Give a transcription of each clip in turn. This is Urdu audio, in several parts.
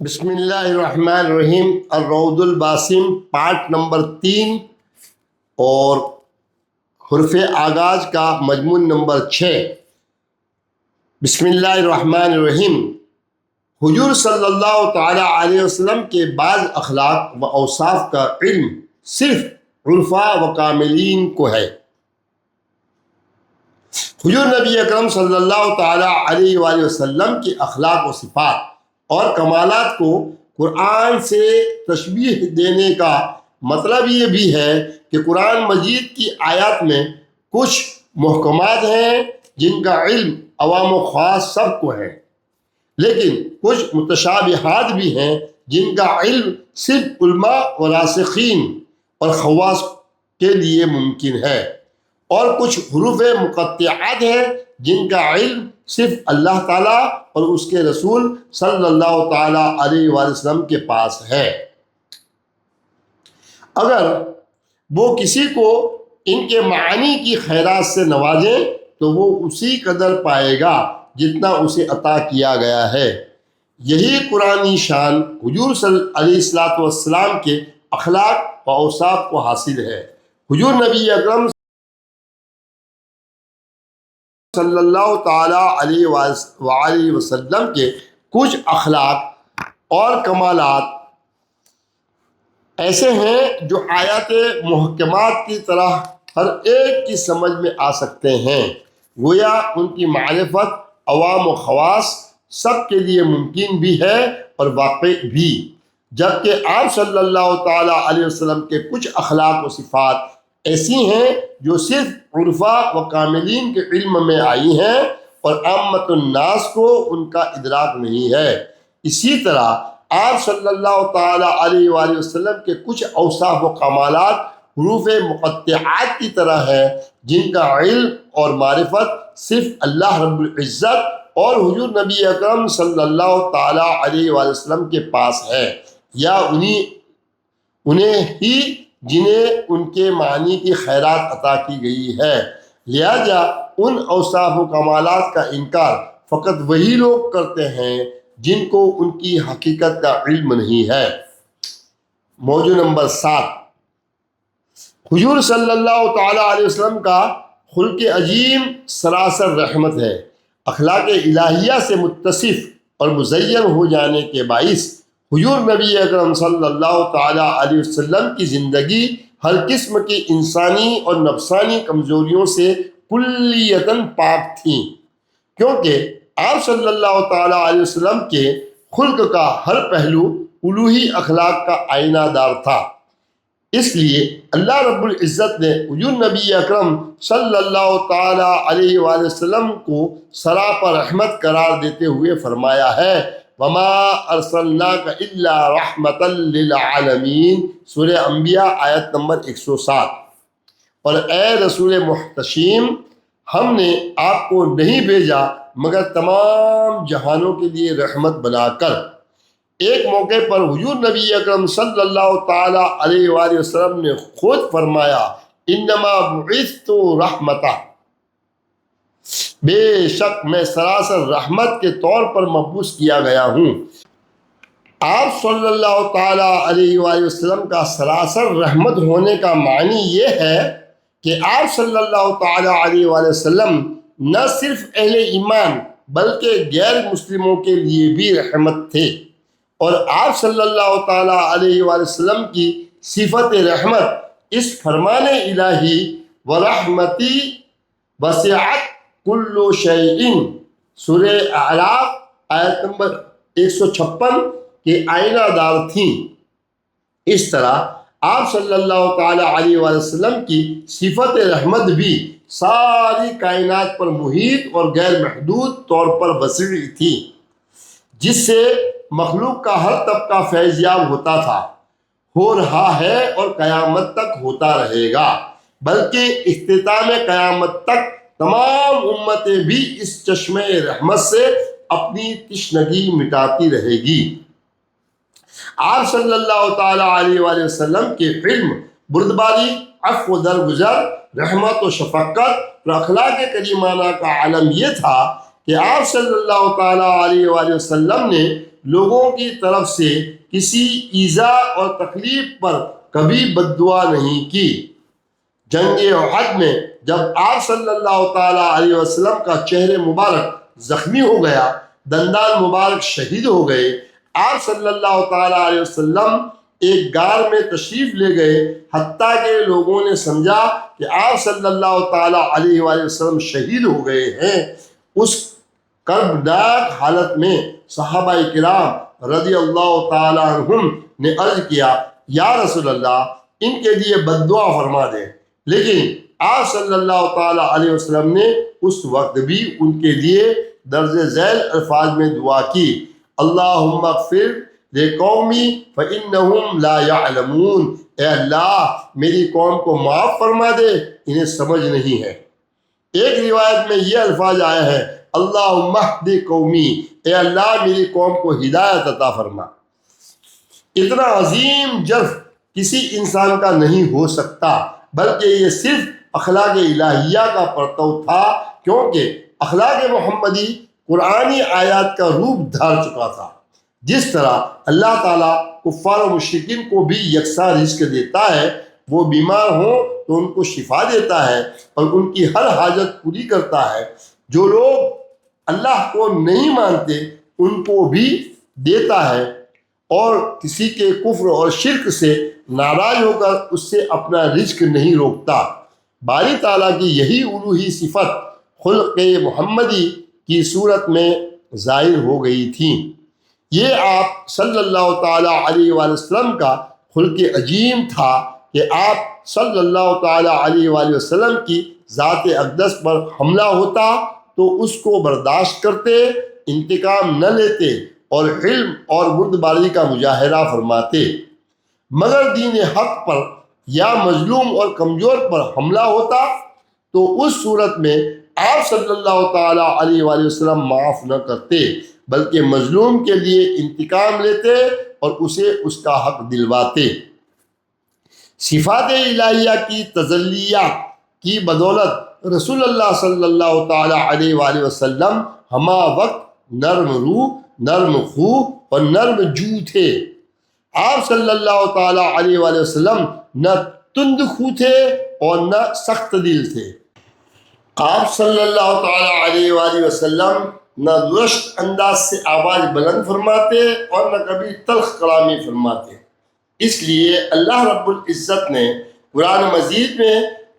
بسم اللہ الرحمن الرحیم، الروض الباسم، پارٹ نمبر 3 اور حرف آغاز کا مضمون نمبر 6۔ بسم اللہ الرحمن الرحیم۔ حضور صلی اللہ تعالی علیہ وسلم کے بعض اخلاق و اوصاف کا علم صرف عرفاء و کاملین کو ہے۔ حضور نبی اکرم صلی اللہ تعالی علیہ وآلہ وسلم کے اخلاق و صفات اور کمالات کو قرآن سے تشبیہ دینے کا مطلب یہ بھی ہے کہ قرآن مجید کی آیات میں کچھ محکمات ہیں جن کا علم عوام و خاص سب کو ہے، لیکن کچھ متشابہات بھی ہیں جن کا علم صرف علماء و راسخین اور خواص کے لیے ممکن ہے، اور کچھ حروف مقطعات ہیں جن کا علم صرف اللہ تعالیٰ اور اس کے رسول صلی اللہ تعالیٰ علیہ وآلہ وسلم کے پاس ہے۔ اگر وہ کسی کو ان کے معانی کی خیرات سے نوازیں تو وہ اسی قدر پائے گا جتنا اسے عطا کیا گیا ہے۔ یہی قرآنی شان حضور علیہ السلام کے اخلاق و اوصاف کو حاصل ہے۔ حضور نبی اکرم صلی اللہ تعالیٰ علیہ وآلہ وسلم کے کچھ اخلاق اور کمالات ایسے ہیں جو آیات محکمات کی طرح ہر ایک کی سمجھ میں آ سکتے ہیں، گویا ان کی معرفت عوام و خواص سب کے لیے ممکن بھی ہے اور واقع بھی، جبکہ آپ صلی اللہ تعالیٰ علیہ وسلم کے کچھ اخلاق و صفات ایسی ہیں جو صرف عرفاء و کاملین کے علم میں آئی ہیں اور عامت الناس کو ان کا ادراک نہیں ہے۔ اسی طرح آپ صلی اللہ تعالیٰ علیہ وآلہ وسلم کے کچھ اوصاف و کمالات حروف مقطعات کی طرح ہیں جن کا علم اور معرفت صرف اللہ رب العزت اور حضور نبی اکرم صلی اللہ تعالیٰ علیہ وآلہ وسلم کے پاس ہے، یا انہیں ہی جنہیں ان کے معنی کی خیرات عطا کی گئی ہے۔ لہذا ان اوصاف و کمالات کا انکار فقط وہی لوگ کرتے ہیں جن کو ان کی حقیقت کا علم نہیں ہے۔ موضوع نمبر 7۔ حضور صلی اللہ تعالیٰ علیہ وسلم کا خلق عظیم سراسر رحمت ہے۔ اخلاق الہیہ سے متصف اور مزین ہو جانے کے باعث حضور نبی اکرم صلی اللہ تعالیٰ علیہ وسلم کی زندگی ہر قسم کی انسانی اور نفسانی کمزوریوں سے کلیتاً پاک تھیں، کیونکہ آپ صلی اللہ تعالیٰ علیہ وسلم کے خلق کا ہر پہلو الوہی اخلاق کا آئینہ دار تھا۔ اس لیے اللہ رب العزت نے حضور نبی اکرم صلی اللہ تعالیٰ علیہ وآلہ وسلم کو سراپا رحمت قرار دیتے ہوئے فرمایا ہے، وَمَا أَرْسَلْنَاكَ إِلَّا رَحْمَةً لِّلْعَالَمِينَ، سورہ انبیاء آیت نمبر 107۔ اور اے رسول محتشم، ہم نے آپ کو نہیں بھیجا مگر تمام جہانوں کے لیے رحمت بنا کر۔ ایک موقع پر حضور نبی اکرم صلی اللہ تعالیٰ علیہ وآلہ وسلم نے خود فرمایا، انما بعثت رحمتہ، بے شک میں سراسر رحمت کے طور پر مبعوث کیا گیا ہوں۔ آپ صلی اللہ تعالیٰ علیہ وآلہ وسلم کا سراسر رحمت ہونے کا معنی یہ ہے کہ آپ صلی اللہ تعالیٰ علیہ وآلہ وسلم نہ صرف اہل ایمان بلکہ غیر مسلموں کے لیے بھی رحمت تھے، اور آپ صلی اللہ تعالیٰ علیہ وآلہ وسلم کی صفت رحمت اس فرمان الہی ورحمتی وسعت کل شیء، سورہ اعراف آیت نمبر 156 کے آئینہ دار تھیں۔ اس طرح آپ صلی اللہ تعالیٰ علیہ وآلہ وسلم کی صفت رحمت بھی ساری کائنات پر محیط اور غیر محدود طور پر وسیع تھی، جس سے مخلوق کا ہر طبقہ فیض یاب ہوتا تھا، ہو رہا ہے اور قیامت تک ہوتا رہے گا، بلکہ اختتام قیامت تک تمام امتیں بھی اس چشمے رحمت سے اپنی تشنگی مٹاتی رہے گی۔ آپ صلی اللہ تعالیٰ علیہ وآلہ وسلم کے علم، بردباری، عفو و درگزر، رحمت و شفقت اور اخلاق کریمانہ کا عالم یہ تھا کہ آپ صلی اللہ تعالیٰ علیہ وآلہ وسلم نے لوگوں کی طرف سے کسی ایذا اور تکلیف پر کبھی بد دعا نہیں کی۔ جنگ احد میں جب آپ صلی اللہ تعالیٰ علیہ وسلم کا چہرہ مبارک زخمی ہو گیا، دندان مبارک شہید ہو گئے، آپ صلی اللہ تعالیٰ علیہ وسلم ایک غار میں تشریف لے گئے، حتیٰ کہ لوگوں نے سمجھا کہ آپ صلی اللہ تعالیٰ علیہ وآلہ وسلم شہید ہو گئے ہیں۔ اس کربناک حالت میں صحابہ کرام رضی اللہ تعالیٰ عنہم نے عرض کیا، یا رسول اللہ، ان کے لیے بد دعا فرما دیں۔ لیکن آپ صلی اللہ تعالیٰ علیہ وسلم نے اس وقت بھی ان کے لیے درج ذیل الفاظ میں دعا کی، اللہم اغفر لقومی فإنہم لا یعلمون، اے اللہ میری قوم کو معاف فرما دے، انہیں سمجھ نہیں ہے۔ ایک روایت میں یہ الفاظ آیا ہے، اللہم اہد قومی، اے اللہ میری قوم کو ہدایت عطا فرما۔ اتنا عظیم جرف کسی انسان کا نہیں ہو سکتا، بلکہ یہ صرف اخلاق الہیہ کا پرتو تھا، کیونکہ اخلاق محمدی قرآنی آیات کا روپ دھار چکا تھا۔ جس طرح اللہ تعالیٰ کفار و مشرکین کو بھی یکساں رزق دیتا ہے، وہ بیمار ہوں تو ان کو شفا دیتا ہے اور ان کی ہر حاجت پوری کرتا ہے، جو لوگ اللہ کو نہیں مانتے ان کو بھی دیتا ہے، اور کسی کے کفر اور شرک سے ناراض ہو کر اس سے اپنا رزق نہیں روکتا۔ باری تعالیٰ کی یہی الوہی صفت خلق محمدی کی صورت میں ظاہر ہو گئی تھی۔ یہ آپ صلی اللہ تعالیٰ علیہ وآلہ وسلم کا خلق عظیم تھا کہ آپ صلی اللہ تعالیٰ علیہ وآلہ وسلم کی ذات اقدس پر حملہ ہوتا تو اس کو برداشت کرتے، انتقام نہ لیتے اور حلم اور بردباری کا مظاہرہ فرماتے۔ مگر دین حق پر یا مظلوم اور کمزور پر حملہ ہوتا تو اس صورت میں آپ صلی اللہ تعالیٰ علیہ وآلہ وسلم معاف نہ کرتے، بلکہ مظلوم کے لیے انتقام لیتے اور اسے اس کا حق دلواتے۔ صفات الہیہ کی تجلیہ کی بدولت رسول اللہ صلی اللہ تعالیٰ علیہ وآلہ وسلم ہمہ وقت نرم روح، نرم خو اور نرم جو تھے۔ آپ صلی اللہ تعالیٰ علیہ وآلہ وسلم نہ تند خو تھے اور نہ سخت دل تھے۔ آپ صلی اللہ تعالیٰ علیہ وآلہ وسلم نہ درشت انداز سے آواز بلند فرماتے اور نہ کبھی تلخ کلامی فرماتے۔ اس لیے اللہ رب العزت نے قرآن مجید میں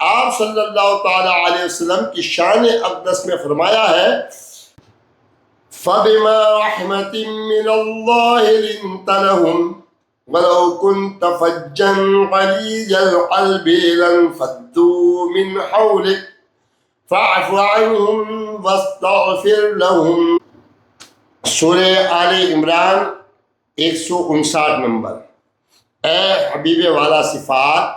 آپ صلی اللہ تعالیٰ علیہ وسلم کی شان اقدس میں فرمایا ہے، فَبِمَا رَحْمَةٍ مِّنَ اللَّهِ لِنتَ لَهُمْ وَلَوْ كُنْتَ فَجًّا غَلِيظَ الْقَلْبِ لَانفَضُّوا مِنْ حَوْلِكَ فَاعْفُ عَنْهُمْ وَاسْتَغْفِرْ لَهُمْ۔ سورہ آل عمران 159 نمبر۔ اے حبیب والا صفات،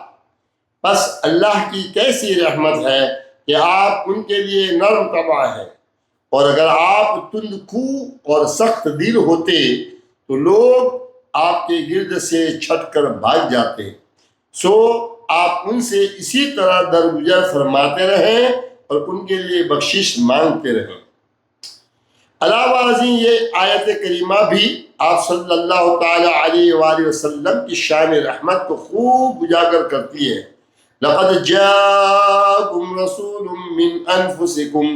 پس اللہ کی کیسی رحمت ہے کہ آپ ان کے لیے نرم طبع ہیں، اور اگر آپ تند خو اور سخت دل ہوتے تو لوگ آپ کے گرد سے چھٹ کر بھاگ جاتے۔ سو آپ ان سے اسی طرح درگزر فرماتے رہیں اور ان کے لیے بخشش مانگتے رہیں۔ علاوہ ازیں یہ آیت کریمہ بھی آپ صلی اللہ تعالیٰ علیہ وآلہ وسلم کی شان رحمت کو خوب اجاگر کرتی ہے۔ لَقَدْ جَاءَكُمْ رَسُولٌ مِّنْ أَنفُسِكُمْ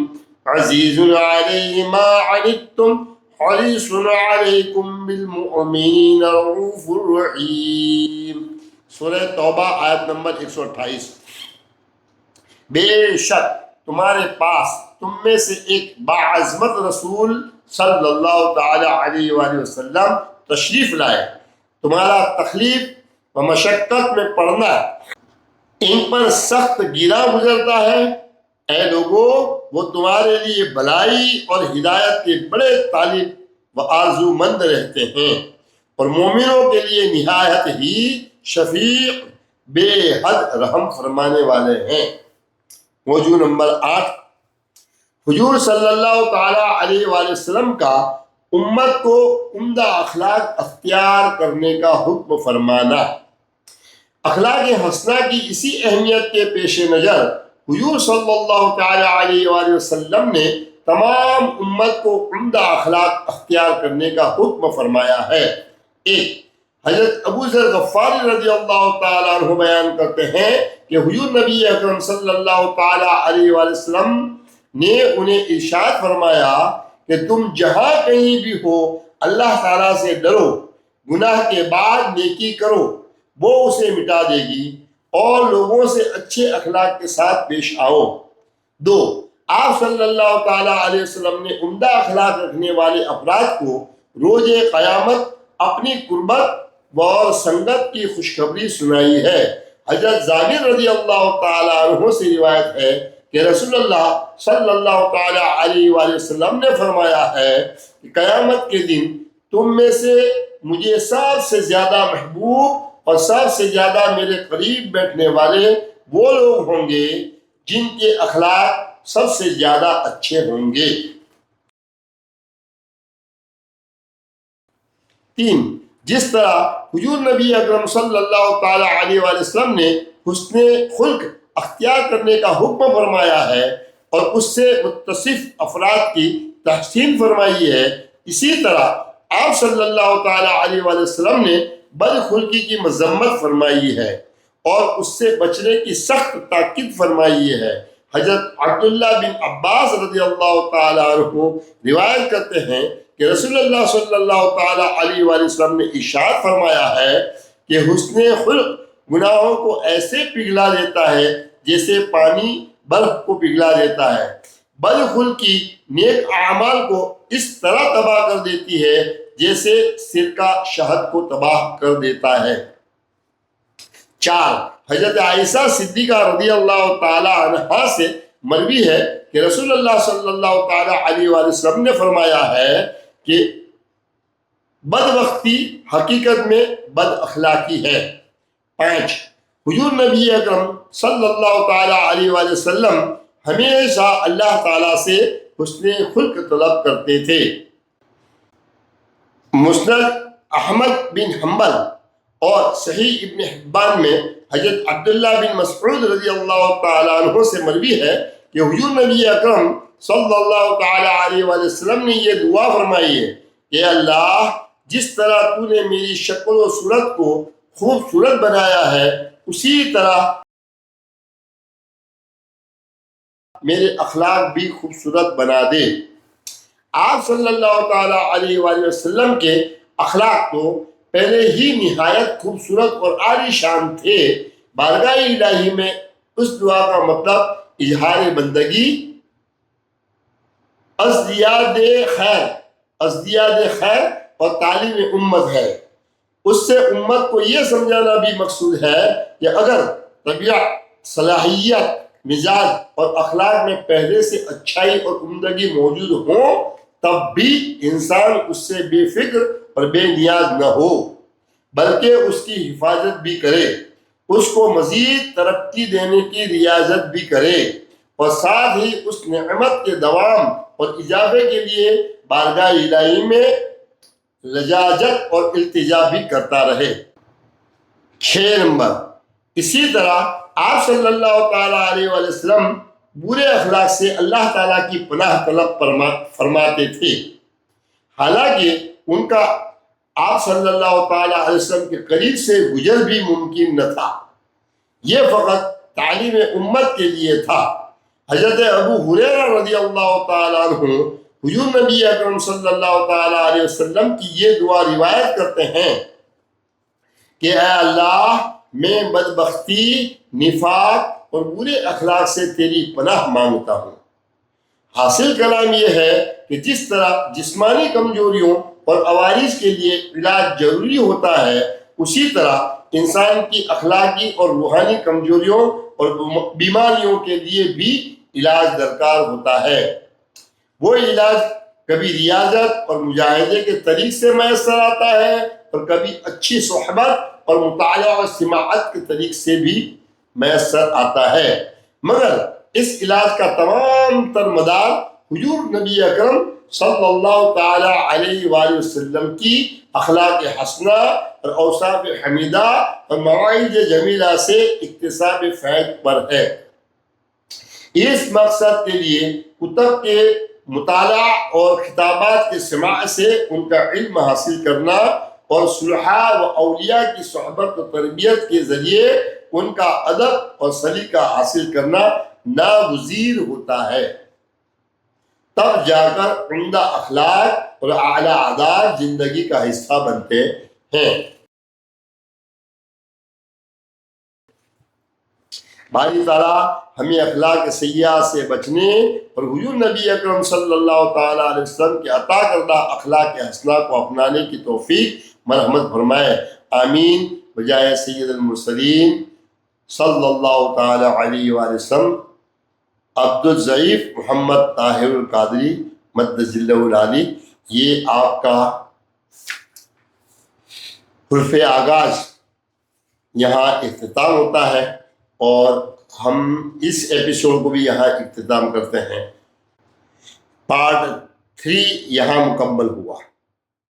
عَزِيزٌ عَلَيْهِ مَا عَنِتُّمْ حَرِيصٌ عَلَيْكُمْ بِالْمُؤْمِنِينَ رَءُوفٌ رَحِيمٌ۔ سورہ توبہ آیت نمبر 128۔ بے شک تمہارے پاس تم میں سے ایک باعظمت رسول صلی اللہ تعالی علیہ وآلہ وسلم تشریف لائے، تمہارا تکلیف و مشقت میں پڑنا ان پر سخت گرا گزرتا ہے۔ اے لوگو، وہ تمہارے لیے بلائی اور ہدایت کے بڑے طالب و آرزو مند رہتے ہیں، اور مومنوں کے لیے نہایت ہی شفیق، بے حد رحم فرمانے والے ہیں۔ موضوع نمبر 8، حضور صلی اللہ تعالیٰ علیہ وآلہ وسلم کا امت کو عمدہ اخلاق اختیار کرنے کا حکم فرمانا۔ اخلاق حسنہ کی اسی اہمیت کے پیش نظر حضور صلی اللہ تعالیٰ علیہ وآلہ وسلم نے تمام امت کو عمدہ اخلاق اختیار کرنے کا حکم فرمایا ہے۔ ایک، حضرت ابو ذر غفاری رضی اللہ تعالیٰ عنہ بیان کرتے ہیں کہ حضور نبی اکرم صلی اللہ تعالیٰ علیہ وآلہ وسلم نے انہیں ارشاد فرمایا کہ تم جہاں کہیں بھی ہو اللہ تعالیٰ سے ڈرو، گناہ کے بعد نیکی کرو، وہ اسے مٹا دے گی، اور لوگوں سے اچھے اخلاق کے ساتھ پیش آؤ۔ دو، آپ صلی اللہ تعالیٰ علیہ وسلم نے عمدہ اخلاق رکھنے والے افراد کو روز قیامت اپنی قربت اور سنگت کی خوشخبری سنائی ہے۔ حضرت جابر رضی اللہ تعالیٰ عنہ سے روایت ہے کہ رسول اللہ صلی اللہ تعالیٰ علیہ وآلہ وسلم نے فرمایا ہے کہ قیامت کے دن تم میں سے مجھے سب سے زیادہ محبوب اور سب سے زیادہ میرے قریب بیٹھنے والے وہ لوگ ہوں گے جن کے اخلاق سب سے زیادہ اچھے ہوں گے۔ تین، جس طرح حضور نبی اکرم صلی اللہ تعالیٰ علیہ وآلہ وسلم نے حسن خلق اختیار کرنے کا حکم فرمایا ہے اور اس سے متصف افراد کی تحسین فرمائی ہے، اسی طرح آپ صلی اللہ تعالیٰ علیہ وآلہ وسلم نے بدخلقی کی مذمت فرمائی ہے اور اس سے بچنے کی سخت تاکید فرمائی ہے۔ حضرت عبداللہ بن عباس رضی اللہ تعالیٰ عنہ روایت کرتے ہیں کہ رسول اللہ صلی اللہ تعالیٰ علیہ وآلہ وسلم نے ارشاد فرمایا ہے کہ حسن خلق گناہوں کو ایسے پگھلا دیتا ہے جیسے پانی برف کو پگھلا دیتا ہے، بدخلقی نیک اعمال کو اس طرح تباہ کر دیتی ہے جیسے سرکہ شہد کو تباہ کر دیتا ہے۔ چار، حضرت عائشہ صدیقہ رضی اللہ تعالی عنہا سے مروی ہے کہ رسول اللہ صلی اللہ تعالی علیہ وآلہ وسلم نے فرمایا ہے کہ بدبختی حقیقت میں بد اخلاقی ہے۔ پانچ، حضور نبی اکرم صلی اللہ تعالی علیہ وآلہ وسلم ہمیشہ اللہ تعالیٰ سے حسن خلق طلب کرتے تھے۔ مسند احمد بن حنبل اور صحیح ابن حبان میں حضرت عبداللہ بن مسعود رضی اللہ تعالیٰ عنہ سے مروی ہے کہ حضور نبی اکرم صلی اللہ تعالیٰ علیہ وآلہ وسلم نے یہ دعا فرمائی ہے کہ اللہ جس طرح تو نے میری شکل و صورت کو خوبصورت بنایا ہے اسی طرح میرے اخلاق بھی خوبصورت بنا دے۔ آپ صلی اللہ تعالیٰ علیہ وآلہ وسلم کے اخلاق تو پہلے ہی نہایت خوبصورت اور عالی شان تھے۔ بارگاہ الہی میں اس دعا کا مطلب اظہار بندگی، ازدیاد خیر اور تعلیم امت ہے۔ اس سے امت کو یہ سمجھانا بھی مقصود ہے کہ اگر طبیعت، صلاحیت، مزاج اور اخلاق میں پہلے سے اچھائی اور عمدگی موجود ہوں تب بھی انسان اس سے بے فکر اور بے نیاز نہ ہو بلکہ اس کی حفاظت بھی کرے، اس کو مزید ترقی دینے کی ریاضت بھی کرے اور ساتھ ہی اس نعمت کے دوام اور اضافے کے لیے بارگاہ الہی میں لجاجت اور التجا بھی کرتا رہے۔ 6 نمبر، اسی طرح آپ صلی اللہ تعالیٰ علیہ وآلہ وسلم برے اخلاق سے اللہ تعالیٰ کی پناہ طلب فرماتے تھے، حالانکہ ان کا آپ صلی اللہ تعالیٰ علیہ وسلم کے قریب سے گزر بھی ممکن نہ تھا، یہ فقط تعلیم امت کے لیے تھا۔ حضرت ابو ہریرہ رضی اللہ تعالیٰ عنہ حضور نبی اکرم صلی اللہ تعالیٰ علیہ وسلم کی یہ دعا روایت کرتے ہیں کہ اے اللہ میں بدبختی، نفاق اور برے اخلاق سے تیری پناہ مانگتا ہوں۔ حاصل کلام یہ ہے کہ جس طرح جسمانی کمزوریوں اور عوارض کے لیے علاج ضروری ہوتا ہے اسی طرح انسان کی اخلاقی اور روحانی کمزوریوں اور بیماریوں کے لیے بھی علاج درکار ہوتا ہے۔ وہ علاج کبھی ریاضت اور مجاہدے کے طریق سے میسر آتا ہے اور کبھی اچھی صحبت اور مطالعہ اور سماعت کے طریق سے بھی میسر آتا ہے، مگر اس علاج کا تمام تر مدار حضور نبی اکرم صلی اللہ تعالی علیہ وآلہ وسلم کی اخلاق حسنہ اور اوصاف حمیدہ اور مواعظ جمیلہ سے اکتساب فیض پر ہے۔ اس مقصد کے لیے کتب کے مطالعہ اور خطابات کے سماع سے ان کا علم حاصل کرنا اور صلحاء و اولیاء کی صحبت و تربیت کے ذریعے ان کا ادب اور سلیقہ حاصل کرنا ناگزیر ہوتا ہے، تب جا کر عمدہ اخلاق اور اعلیٰ عادات زندگی کا حصہ بنتے ہیں۔ باری تعالیٰ ہمیں اخلاق سیئہ سے بچنے اور حضور نبی اکرم صلی اللہ تعالیٰ علیہ وسلم کے عطا کردہ اخلاق حسنہ کو اپنانے کی توفیق مرحمت فرمائے، آمین۔ بجائے سید المرسلین صلی اللہ تعالیٰ علیہ وآلہ وسلم عبد الضعیف محمد طاہر القادری مدد اللہ العالی، یہ آپ کا حرف آغاز یہاں اختتام ہوتا ہے اور ہم اس ایپیسوڈ کو بھی یہاں اختتام کرتے ہیں۔ پارٹ 3 یہاں مکمل ہوا۔